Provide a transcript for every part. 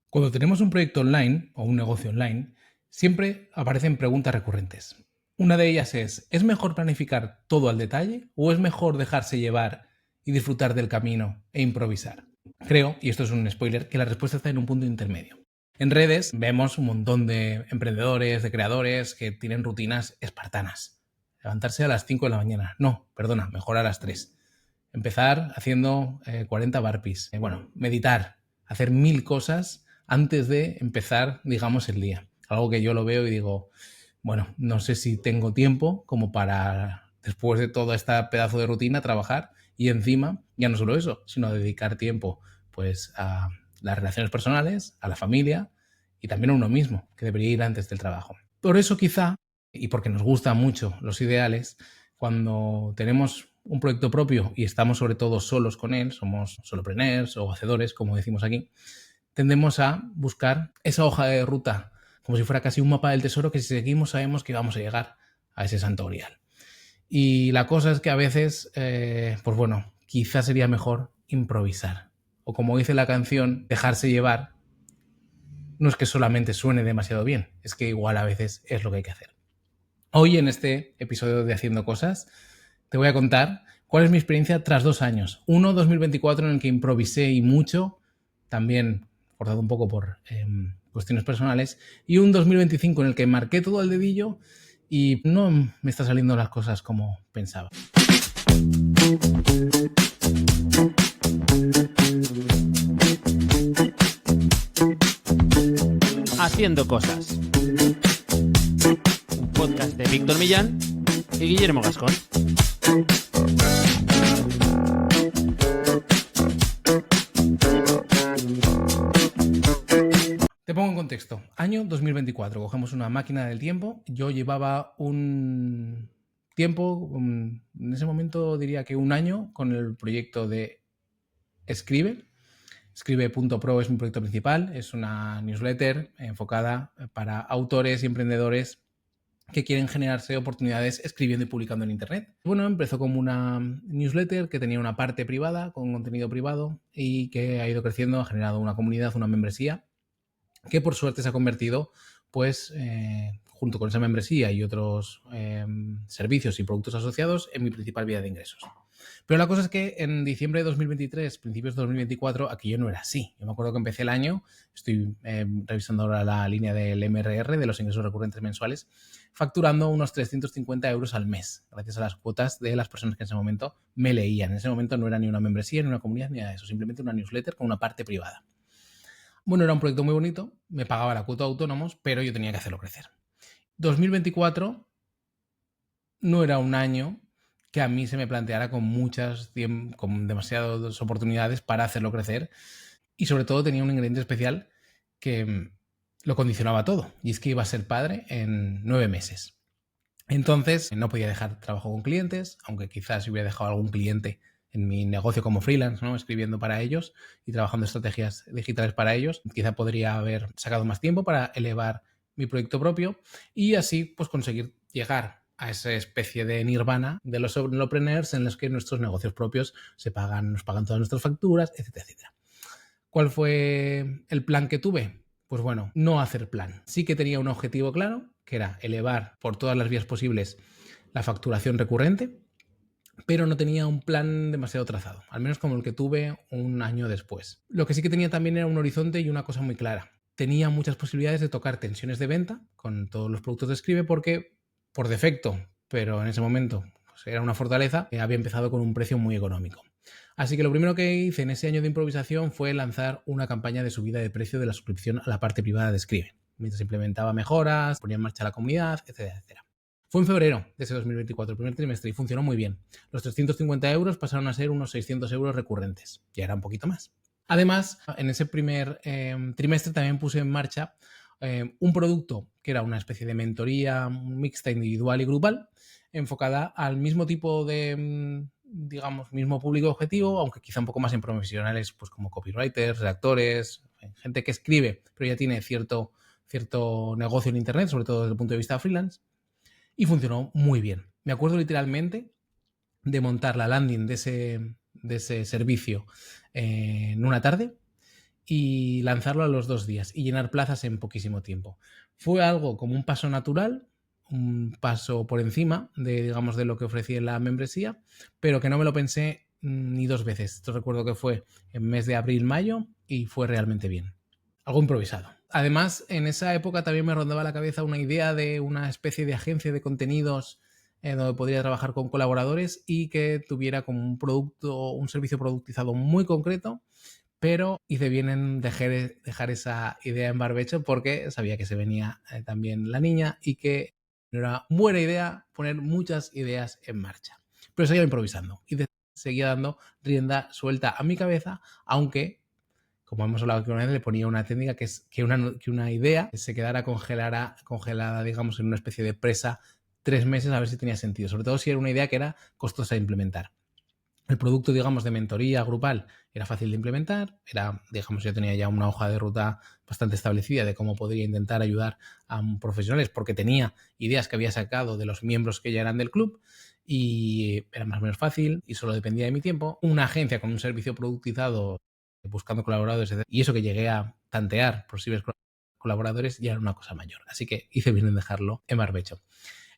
Cuando tenemos un proyecto online o un negocio online, siempre aparecen preguntas recurrentes. Una de ellas ¿es mejor planificar todo al detalle o es mejor dejarse llevar y disfrutar del camino e improvisar? Creo, y esto es un spoiler, que la respuesta está en un punto intermedio. En redes vemos un montón de emprendedores, de creadores que tienen rutinas espartanas. Levantarse a las 5 de la mañana. No, perdona, mejor a las 3. Empezar haciendo 40 burpees. Meditar, hacer 1000 cosas antes de empezar, digamos, el día. Algo que yo lo veo y digo, bueno, no sé si tengo tiempo como para, después de todo este pedazo de rutina, trabajar y encima, ya no solo eso, sino dedicar tiempo pues a las relaciones personales, a la familia y también a uno mismo, que debería ir antes del trabajo. Por eso quizá, y porque nos gustan mucho los ideales, cuando tenemos un proyecto propio y estamos sobre todo solos con él, somos solopreneurs o hacedores, como decimos aquí, tendemos a buscar esa hoja de ruta como si fuera casi un mapa del tesoro que si seguimos sabemos que vamos a llegar a ese santo grial. Y la cosa es que a veces, quizás sería mejor improvisar. O como dice la canción, dejarse llevar no es que solamente suene demasiado bien, es que igual a veces es lo que hay que hacer. Hoy en este episodio de Haciendo Cosas te voy a contar cuál es mi experiencia tras 2 años. Uno, 2024, en el que improvisé y mucho, también forzado un poco por cuestiones personales, y un 2025 en el que marqué todo al dedillo y no me están saliendo las cosas como pensaba. Haciendo Cosas, un podcast de Víctor Millán y Guillermo Gascón. Te pongo en contexto. Año 2024. Cogemos una máquina del tiempo. Yo llevaba un tiempo, en ese momento diría que un año, con el proyecto de Escribe. Escribe.pro es mi proyecto principal. Es una newsletter enfocada para autores y emprendedores que quieren generarse oportunidades escribiendo y publicando en Internet. Bueno, empezó como una newsletter que tenía una parte privada, con contenido privado, y que ha ido creciendo, ha generado una comunidad, una membresía, que por suerte se ha convertido, pues, junto con esa membresía y otros servicios y productos asociados, en mi principal vía de ingresos. Pero la cosa es que en diciembre de 2023, principios de 2024, aquello no era así. Yo me acuerdo que empecé el año, estoy revisando ahora la línea del MRR, de los ingresos recurrentes mensuales, facturando unos 350 euros al mes, gracias a las cuotas de las personas que en ese momento me leían. En ese momento no era ni una membresía, ni una comunidad, ni nada de eso, simplemente una newsletter con una parte privada. Bueno, era un proyecto muy bonito, me pagaba la cuota de autónomos, pero yo tenía que hacerlo crecer. 2024 no era un año que a mí se me planteara con demasiadas oportunidades para hacerlo crecer, y sobre todo tenía un ingrediente especial que lo condicionaba todo, y es que iba a ser padre en 9 meses. Entonces no podía dejar trabajo con clientes, aunque quizás si hubiera dejado algún cliente en mi negocio como freelance, ¿no?, escribiendo para ellos y trabajando estrategias digitales para ellos, quizá podría haber sacado más tiempo para elevar mi proyecto propio y así pues conseguir llegar a esa especie de nirvana de los solopreneurs en los que nuestros negocios propios nos pagan todas nuestras facturas, etcétera, etcétera. ¿Cuál fue el plan que tuve? Pues bueno, no hacer plan. Sí que tenía un objetivo claro, que era elevar por todas las vías posibles la facturación recurrente, pero no tenía un plan demasiado trazado, al menos como el que tuve un año después. Lo que sí que tenía también era un horizonte y una cosa muy clara. Tenía muchas posibilidades de tocar tensiones de venta con todos los productos de Escribe porque, por defecto, pero en ese momento pues era una fortaleza, había empezado con un precio muy económico. Así que lo primero que hice en ese año de improvisación fue lanzar una campaña de subida de precio de la suscripción a la parte privada de Escribe, mientras implementaba mejoras, ponía en marcha la comunidad, etcétera, etcétera. Fue en febrero de ese 2024, el primer trimestre, y funcionó muy bien. Los 350 euros pasaron a ser unos 600 euros recurrentes. Ya era un poquito más. Además, en ese primer trimestre también puse en marcha un producto que era una especie de mentoría mixta, individual y grupal, enfocada al mismo tipo de, digamos, mismo público objetivo, aunque quizá un poco más en profesionales, pues como copywriters, redactores, gente que escribe, pero ya tiene cierto negocio en Internet, sobre todo desde el punto de vista freelance. Y funcionó muy bien. Me acuerdo literalmente de montar la landing de ese servicio en una tarde y lanzarlo a los 2 días y llenar plazas en poquísimo tiempo. Fue algo como un paso natural, un paso por encima de, digamos, de lo que ofrecía la membresía, pero que no me lo pensé ni 2 veces. Esto recuerdo que fue en mes de abril-mayo y fue realmente bien. Algo improvisado. Además, en esa época también me rondaba la cabeza una idea de una especie de agencia de contenidos donde podría trabajar con colaboradores y que tuviera como un producto, un servicio productizado muy concreto, pero hice bien en dejar esa idea en barbecho porque sabía que se venía también la niña y que no era buena idea poner muchas ideas en marcha. Pero seguía improvisando y seguía dando rienda suelta a mi cabeza, aunque, como hemos hablado aquí una vez, le ponía una técnica que es que una idea se quedara congelada, digamos, en una especie de presa 3 meses a ver si tenía sentido, sobre todo si era una idea que era costosa de implementar. El producto, digamos, de mentoría grupal era fácil de implementar, era, digamos, yo tenía ya una hoja de ruta bastante establecida de cómo podría intentar ayudar a profesionales porque tenía ideas que había sacado de los miembros que ya eran del club y era más o menos fácil y solo dependía de mi tiempo. Una agencia con un servicio productizado buscando colaboradores y eso que llegué a tantear posibles colaboradores ya era una cosa mayor. Así que hice bien en dejarlo en barbecho.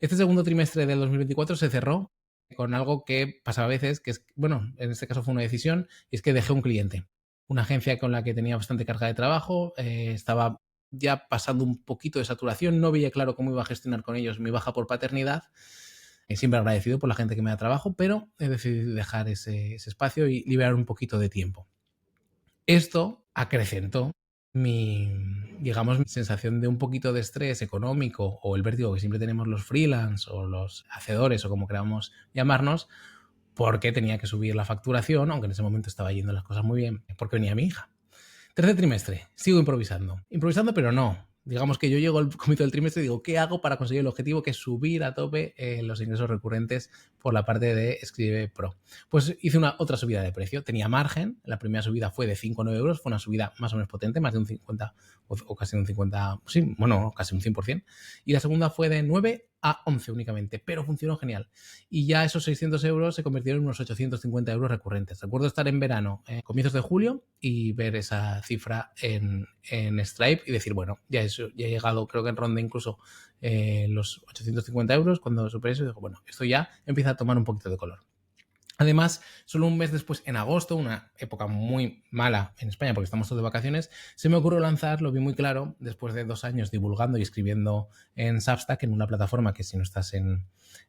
Este segundo trimestre del 2024 se cerró con algo que pasaba a veces, que es, bueno, en este caso fue una decisión, y es que dejé un cliente. Una agencia con la que tenía bastante carga de trabajo, estaba ya pasando un poquito de saturación, no veía claro cómo iba a gestionar con ellos mi baja por paternidad. Siempre agradecido por la gente que me da trabajo, pero he decidido dejar ese espacio y liberar un poquito de tiempo. Esto acrecentó digamos, mi sensación de un poquito de estrés económico o el vértigo que siempre tenemos los freelance o los hacedores o como queramos llamarnos, porque tenía que subir la facturación, aunque en ese momento estaba yendo las cosas muy bien, porque venía mi hija. Tercer trimestre, sigo improvisando. Improvisando, pero no. Digamos que yo llego al comienzo del trimestre y digo, ¿qué hago para conseguir el objetivo que es subir a tope los ingresos recurrentes por la parte de Escribe Pro? Pues hice otra subida de precio. Tenía margen. La primera subida fue de 5 o 9 euros. Fue una subida más o menos potente, más de un 50 o casi un 50, sí, bueno, casi un 100%. Y la segunda fue de 9 a 11 únicamente, pero funcionó genial. Y ya esos 600 euros se convirtieron en unos 850 euros recurrentes. Recuerdo estar en verano, comienzos de julio, y ver esa cifra en Stripe y decir, bueno, ya he llegado, creo que en ronda incluso los 850 euros. Cuando superé eso, digo, bueno, esto ya empieza a tomar un poquito de color. Además, solo un mes después, en agosto, una época muy mala en España porque estamos todos de vacaciones, se me ocurrió lanzar, lo vi muy claro, después de 2 años divulgando y escribiendo en Substack, en una plataforma que, si no estás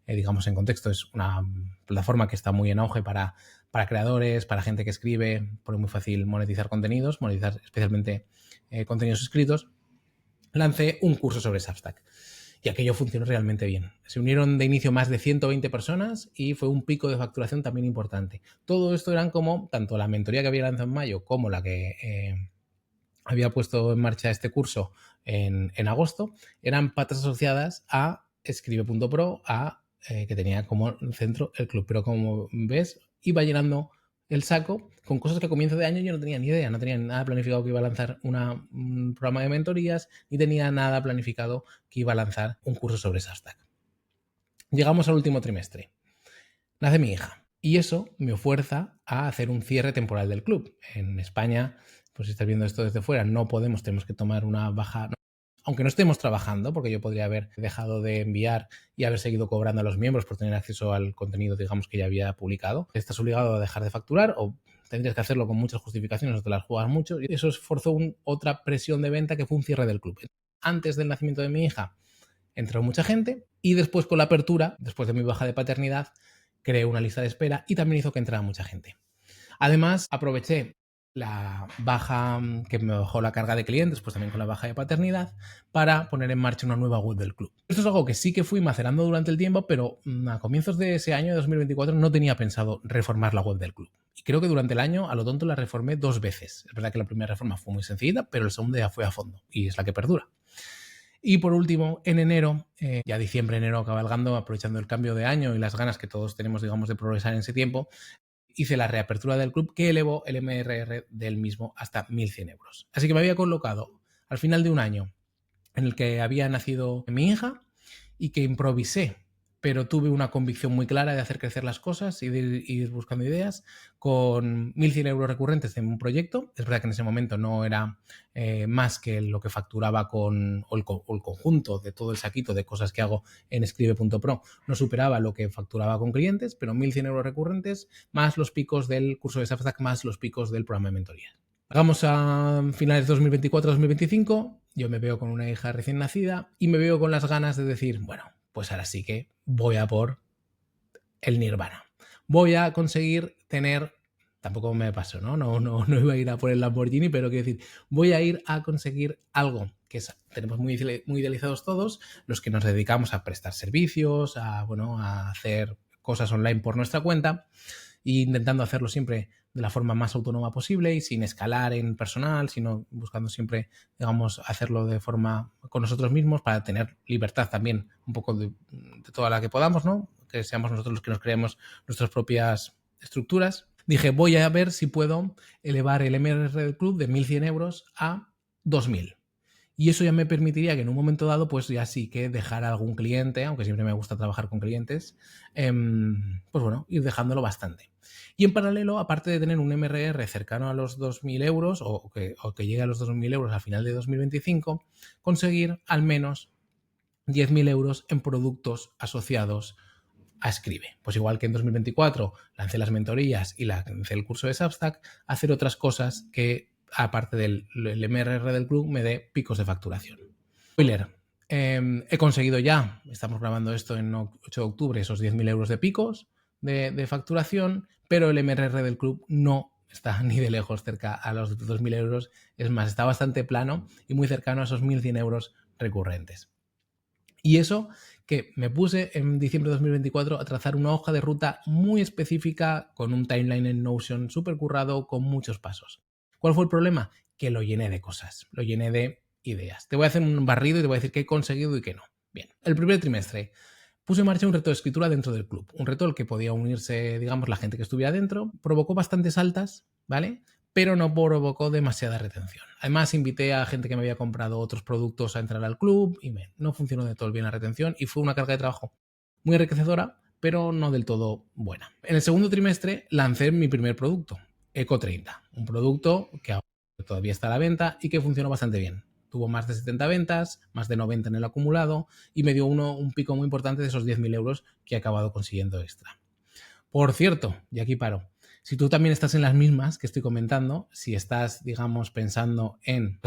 digamos, en contexto, es una plataforma que está muy en auge para creadores, para gente que escribe, porque es muy fácil monetizar contenidos, monetizar especialmente contenidos escritos. Lancé un curso sobre Substack. Y aquello funcionó realmente bien. Se unieron de inicio más de 120 personas y fue un pico de facturación también importante. Todo esto eran como, tanto la mentoría que había lanzado en mayo como la que había puesto en marcha este curso en agosto, eran patas asociadas a Escribe.pro, que tenía como centro el club. Pero como ves, iba llenando el saco con cosas que a comienzo de año yo no tenía ni idea, no tenía nada planificado que iba a lanzar un programa de mentorías, ni tenía nada planificado que iba a lanzar un curso sobre Substack. Llegamos al último trimestre. Nace mi hija y eso me fuerza a hacer un cierre temporal del club. En España, pues si estás viendo esto desde fuera, tenemos que tomar una baja, aunque no estemos trabajando, porque yo podría haber dejado de enviar y haber seguido cobrando a los miembros por tener acceso al contenido, digamos, que ya había publicado. Estás obligado a dejar de facturar o tendrías que hacerlo con muchas justificaciones o te las juegas mucho. Y eso esforzó otra presión de venta que fue un cierre del club. Antes del nacimiento de mi hija entró mucha gente y después, con la apertura, después de mi baja de paternidad, creé una lista de espera y también hizo que entrara mucha gente. Además, aproveché la baja que me bajó la carga de clientes, pues también con la baja de paternidad, para poner en marcha una nueva web del club. Esto es algo que sí que fui macerando durante el tiempo, pero a comienzos de ese año, de 2024, no tenía pensado reformar la web del club. Y creo que durante el año, a lo tonto, la reformé 2 veces. Es verdad que la primera reforma fue muy sencilla, pero la segunda ya fue a fondo y es la que perdura. Y por último, en enero, ya diciembre, enero, cabalgando, aprovechando el cambio de año y las ganas que todos tenemos, digamos, de progresar en ese tiempo, hice la reapertura del club que elevó el MRR del mismo hasta 1.100 euros. Así que me había colocado al final de un año en el que había nacido mi hija y que improvisé pero tuve una convicción muy clara de hacer crecer las cosas y de ir buscando ideas con 1.100 euros recurrentes en un proyecto. Es verdad que en ese momento no era más que lo que facturaba o el conjunto de todo el saquito de cosas que hago en Escribe.pro, no superaba lo que facturaba con clientes, pero 1.100 euros recurrentes más los picos del curso de Substack más los picos del programa de mentoría. Llegamos a finales de 2024-2025, yo me veo con una hija recién nacida y me veo con las ganas de decir, bueno, pues ahora sí que voy a por el nirvana. Voy a conseguir tener, tampoco me pasó, no iba a ir a por el Lamborghini, pero quiero decir, voy a ir a conseguir algo que tenemos muy idealizados todos, los que nos dedicamos a prestar servicios, a hacer cosas online por nuestra cuenta, e intentando hacerlo siempre de la forma más autónoma posible y sin escalar en personal, sino buscando siempre, digamos, hacerlo de forma con nosotros mismos para tener libertad también un poco de toda la que podamos, ¿no? Que seamos nosotros los que nos creemos nuestras propias estructuras. Dije, voy a ver si puedo elevar el MRR del club de 1.100 euros a 2.000. Y eso ya me permitiría que en un momento dado, pues ya sí que dejar a algún cliente, aunque siempre me gusta trabajar con clientes, pues bueno, ir dejándolo bastante. Y en paralelo, aparte de tener un MRR cercano a los 2.000 euros o que llegue a los 2.000 euros al final de 2025, conseguir al menos 10.000 euros en productos asociados a Escribe. Pues igual que en 2024 lancé las mentorías y lancé el curso de Substack, hacer otras cosas que, aparte del MRR del club, me dé picos de facturación. Spoiler, he conseguido ya, estamos grabando esto en 8 de octubre, esos 10.000 euros de picos de facturación, pero el MRR del club no está ni de lejos cerca a los 2.000 euros. Es más, está bastante plano y muy cercano a esos 1.100 euros recurrentes. Y eso que me puse en diciembre de 2024 a trazar una hoja de ruta muy específica con un timeline en Notion súper currado con muchos pasos. ¿Cuál fue el problema? Que lo llené de cosas, lo llené de ideas. Te voy a hacer un barrido y te voy a decir qué he conseguido y qué no. Bien, el primer trimestre puse en marcha un reto de escritura dentro del club. Un reto al que podía unirse, digamos, la gente que estuviera dentro. Provocó bastantes altas, ¿vale? Pero no provocó demasiada retención. Además, invité a gente que me había comprado otros productos a entrar al club y no funcionó de todo bien la retención y fue una carga de trabajo muy enriquecedora, pero no del todo buena. En el segundo trimestre lancé mi primer producto, Eco 30, un producto que ahora todavía está a la venta y que funcionó bastante bien. Tuvo más de 70 ventas, más de 90 en el acumulado y me dio un pico muy importante de esos 10.000 euros que he acabado consiguiendo extra. Por cierto, y aquí paro, si tú también estás en las mismas que estoy comentando, si estás, digamos, pensando en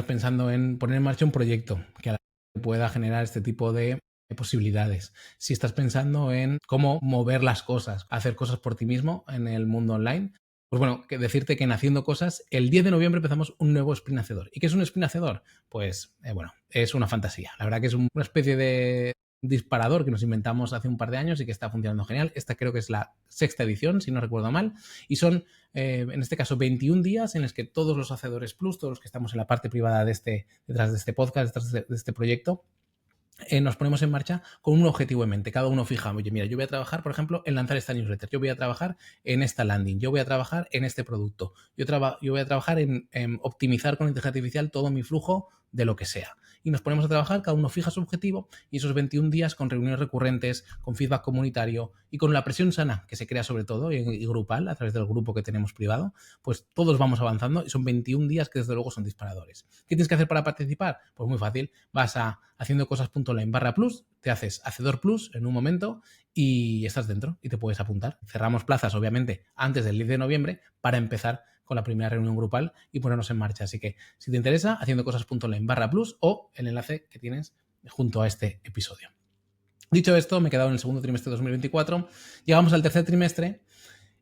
poner en marcha un proyecto que a la vez pueda generar este tipo de posibilidades, si estás pensando en cómo mover las cosas, hacer cosas por ti mismo en el mundo online, pues bueno, que decirte que en Haciendo Cosas, el 10 de noviembre empezamos un nuevo sprint hacedor. ¿Y qué es un sprint hacedor? Pues, es una fantasía. La verdad que es una especie de disparador que nos inventamos hace un par de años y que está funcionando genial. Esta creo que es la 6ª edición, si no recuerdo mal, y son, en este caso, 21 días en los que todos los Hacedores Plus, todos los que estamos en la parte privada detrás de este podcast, detrás de este proyecto, nos ponemos en marcha con un objetivo en mente. Cada uno fija, oye, mira, yo voy a trabajar, por ejemplo, en lanzar esta newsletter, yo voy a trabajar en esta landing, yo voy a trabajar en este producto, yo voy a trabajar en optimizar con inteligencia artificial todo mi flujo de lo que sea. Y nos ponemos a trabajar, cada uno fija su objetivo y esos 21 días con reuniones recurrentes, con feedback comunitario y con la presión sana que se crea sobre todo y grupal a través del grupo que tenemos privado, pues todos vamos avanzando y son 21 días que desde luego son disparadores. ¿Qué tienes que hacer para participar? Pues muy fácil, vas a haciendocosas.online/plus, te haces Hacedor Plus en un momento y estás dentro y te puedes apuntar. Cerramos plazas, obviamente, antes del 10 de noviembre para empezar con la primera reunión grupal y ponernos en marcha. Así que, si te interesa, haciendocosas.online/plus o el enlace que tienes junto a este episodio. Dicho esto, me he quedado en el segundo trimestre de 2024. Llegamos al tercer trimestre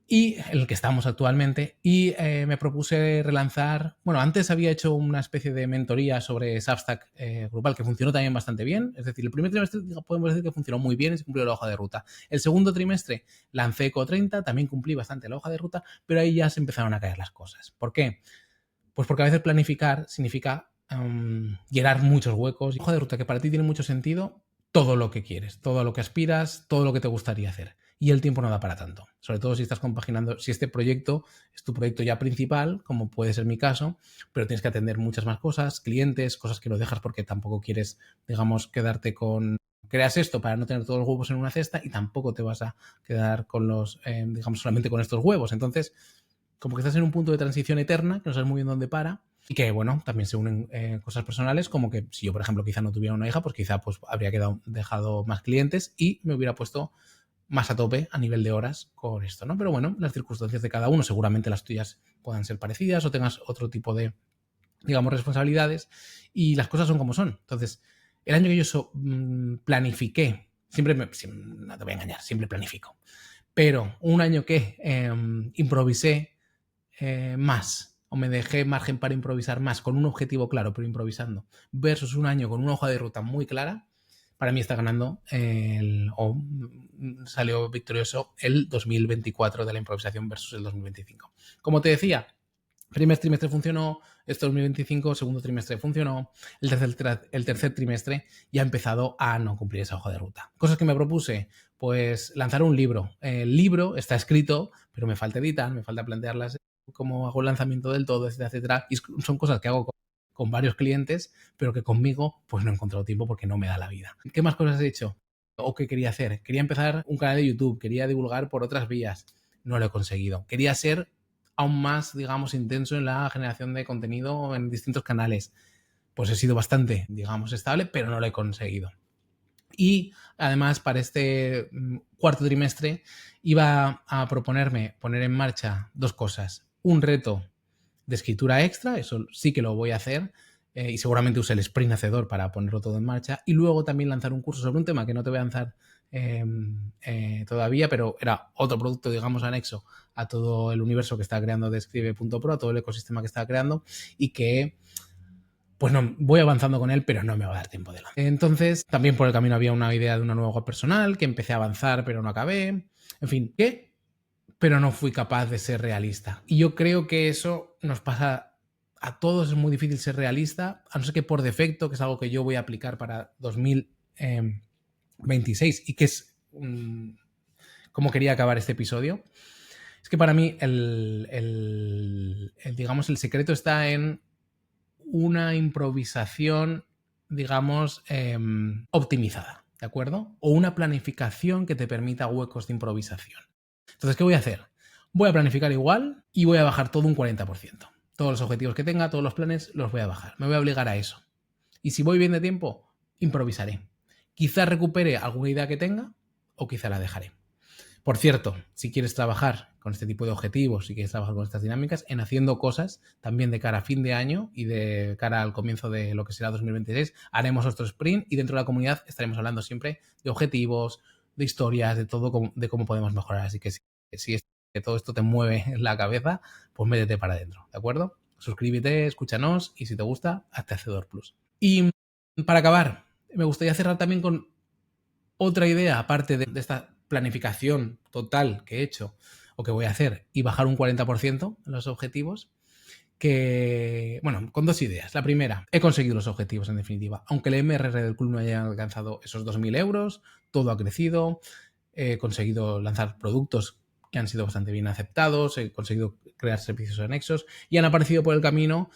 y en el que estamos actualmente, y me propuse relanzar, antes había hecho una especie de mentoría sobre Substack grupal que funcionó también bastante bien, es decir, el primer trimestre podemos decir que funcionó muy bien y se cumplió la hoja de ruta. El segundo trimestre lancé Eco 30, también cumplí bastante la hoja de ruta, pero ahí ya se empezaron a caer las cosas. ¿Por qué? Pues porque a veces planificar significa llenar muchos huecos. Hoja de ruta que para ti tiene mucho sentido, todo lo que quieres, todo lo que aspiras, todo lo que te gustaría hacer. Y el tiempo no da para tanto. Sobre todo si estás compaginando, si este proyecto es tu proyecto ya principal, como puede ser mi caso, pero tienes que atender muchas más cosas, clientes, cosas que no dejas porque tampoco quieres, digamos, quedarte con Creas esto para no tener todos los huevos en una cesta y tampoco te vas a quedar con los, digamos, solamente con estos huevos. Entonces, como que estás en un punto de transición eterna, que no sabes muy bien dónde para, y que, bueno, también se unen cosas personales, como que si yo, por ejemplo, quizá no tuviera una hija, pues quizá pues, habría dejado más clientes y me hubiera puesto más a tope a nivel de horas con esto, ¿no? Pero bueno, las circunstancias de cada uno, seguramente las tuyas puedan ser parecidas o tengas otro tipo de, digamos, responsabilidades y las cosas son como son. Entonces, el año que yo planifiqué, no te voy a engañar, siempre planifico, pero un año que improvisé más o me dejé margen para improvisar más con un objetivo claro, pero improvisando, versus un año con una hoja de ruta muy clara, para mí está ganando salió victorioso el 2024 de la improvisación versus el 2025. Como te decía, primer trimestre funcionó, este 2025, segundo trimestre funcionó, el tercer trimestre ya ha empezado a no cumplir esa hoja de ruta. Cosas que me propuse, pues lanzar un libro. El libro está escrito, pero me falta editar, me falta plantearlas cómo hago el lanzamiento del todo, etcétera, etcétera. Y son cosas que hago con varios clientes, pero que conmigo pues no he encontrado tiempo porque no me da la vida. ¿Qué más cosas he hecho? ¿O qué quería hacer? Quería empezar un canal de YouTube, quería divulgar por otras vías. No lo he conseguido. Quería ser aún más, digamos, intenso en la generación de contenido en distintos canales. Pues he sido bastante, digamos, estable, pero no lo he conseguido. Y además para este cuarto trimestre iba a proponerme poner en marcha dos cosas. Un reto de escritura extra, eso sí que lo voy a hacer, y seguramente use el Sprint Hacedor para ponerlo todo en marcha. Y luego también lanzar un curso sobre un tema que no te voy a lanzar todavía, pero era otro producto, digamos, anexo a todo el universo que está creando de Escribe.pro, a todo el ecosistema que está creando y que pues no, voy avanzando con él, pero no me va a dar tiempo de lanzar. Entonces, también por el camino había una idea de una nueva web personal que empecé a avanzar, pero no acabé. En fin, ¿qué? Pero no fui capaz de ser realista. Y yo creo que eso nos pasa a todos, es muy difícil ser realista, a no ser que por defecto, que es algo que yo voy a aplicar para 2026 y que es como quería acabar este episodio. Es que para mí digamos, el secreto está en una improvisación, digamos, optimizada, ¿de acuerdo? O una planificación que te permita huecos de improvisación. Entonces, ¿qué voy a hacer? Voy a planificar igual y voy a bajar todo un 40%. Todos los objetivos que tenga, todos los planes, los voy a bajar. Me voy a obligar a eso. Y si voy bien de tiempo, improvisaré. Quizás recupere alguna idea que tenga o quizá la dejaré. Por cierto, si quieres trabajar con este tipo de objetivos, si quieres trabajar con estas dinámicas, en haciendo cosas también de cara a fin de año y de cara al comienzo de lo que será 2026, haremos nuestro sprint y dentro de la comunidad estaremos hablando siempre de objetivos, de historias, de todo, de cómo podemos mejorar. Así que si todo esto te mueve la cabeza, pues métete para adentro, ¿de acuerdo? Suscríbete, escúchanos y si te gusta, hazte Hacedor Plus. Y para acabar, me gustaría cerrar también con otra idea, aparte de esta planificación total que he hecho o que voy a hacer y bajar un 40% en los objetivos, que, bueno, con dos ideas. La primera, he conseguido los objetivos en definitiva. Aunque el MRR del club no haya alcanzado esos 2.000 euros, todo ha crecido, he conseguido lanzar productos que han sido bastante bien aceptados, he conseguido crear servicios anexos y han aparecido por el camino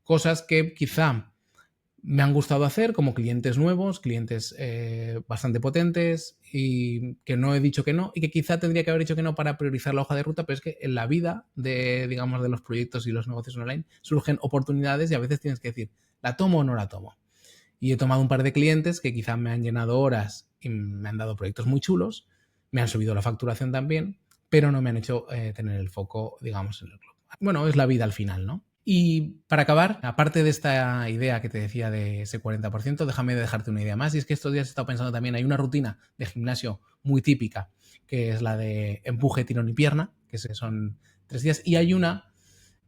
cosas que quizá me han gustado hacer como clientes nuevos, clientes bastante potentes y que no he dicho que no y que quizá tendría que haber dicho que no para priorizar la hoja de ruta, pero es que en la vida de, digamos, de los proyectos y los negocios online surgen oportunidades y a veces tienes que decir, ¿la tomo o no la tomo? Y he tomado un par de clientes que quizá me han llenado horas y me han dado proyectos muy chulos, me han subido la facturación también, pero no me han hecho tener el foco, digamos, en el club. Bueno, es la vida al final, ¿no? Y para acabar, aparte de esta idea que te decía de ese 40%, déjame dejarte una idea más. Y es que estos días he estado pensando también, hay una rutina de gimnasio muy típica, que es la de empuje, tirón y pierna, que son 3 días. Y hay una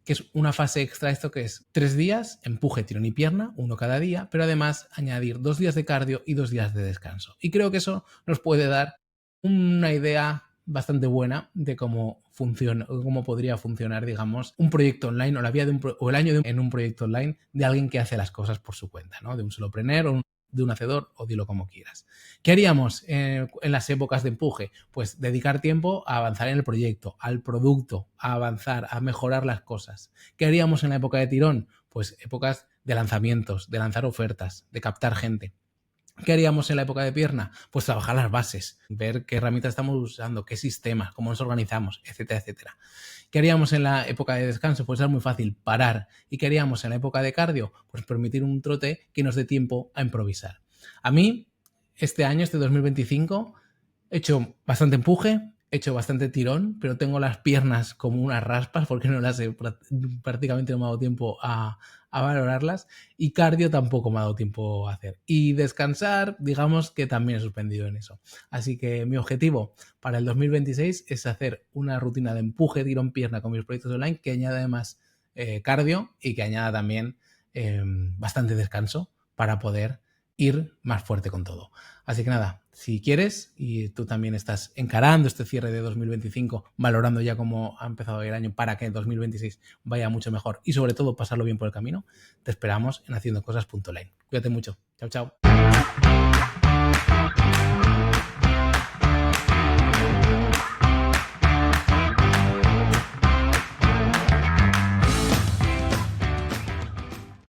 que es una fase extra, esto que es 3 días, empuje, tirón y pierna, uno cada día, pero además añadir 2 días de cardio y 2 días de descanso. Y creo que eso nos puede dar una idea bastante buena de cómo funciona, cómo podría funcionar, digamos, un proyecto online o la vida o el año en un proyecto online de alguien que hace las cosas por su cuenta, ¿no? De un solopreneur o de un hacedor o dilo como quieras. ¿Qué haríamos en las épocas de empuje? Pues dedicar tiempo a avanzar en el proyecto, al producto, a avanzar, a mejorar las cosas. ¿Qué haríamos en la época de tirón? Pues épocas de lanzamientos, de lanzar ofertas, de captar gente. ¿Qué haríamos en la época de pierna? Pues trabajar las bases, ver qué herramientas estamos usando, qué sistemas, cómo nos organizamos, etcétera, etcétera. ¿Qué haríamos en la época de descanso? Pues es muy fácil, parar. ¿Y qué haríamos en la época de cardio? Pues permitir un trote que nos dé tiempo a improvisar. A mí, este año, este 2025, he hecho bastante empuje, he hecho bastante tirón, pero tengo las piernas como unas raspas porque no las he, prácticamente no me ha dado tiempo a valorarlas, y cardio tampoco me ha dado tiempo a hacer. Y descansar, digamos que también he suspendido en eso. Así que mi objetivo para el 2026 es hacer una rutina de empuje, tirón, pierna con mis proyectos online que añada además cardio y que añada también bastante descanso para poder ir más fuerte con todo. Así que nada, si quieres y tú también estás encarando este cierre de 2025, valorando ya cómo ha empezado el año para que el 2026 vaya mucho mejor y sobre todo pasarlo bien por el camino, te esperamos en haciendocosas.online. Cuídate mucho. Chao, chao.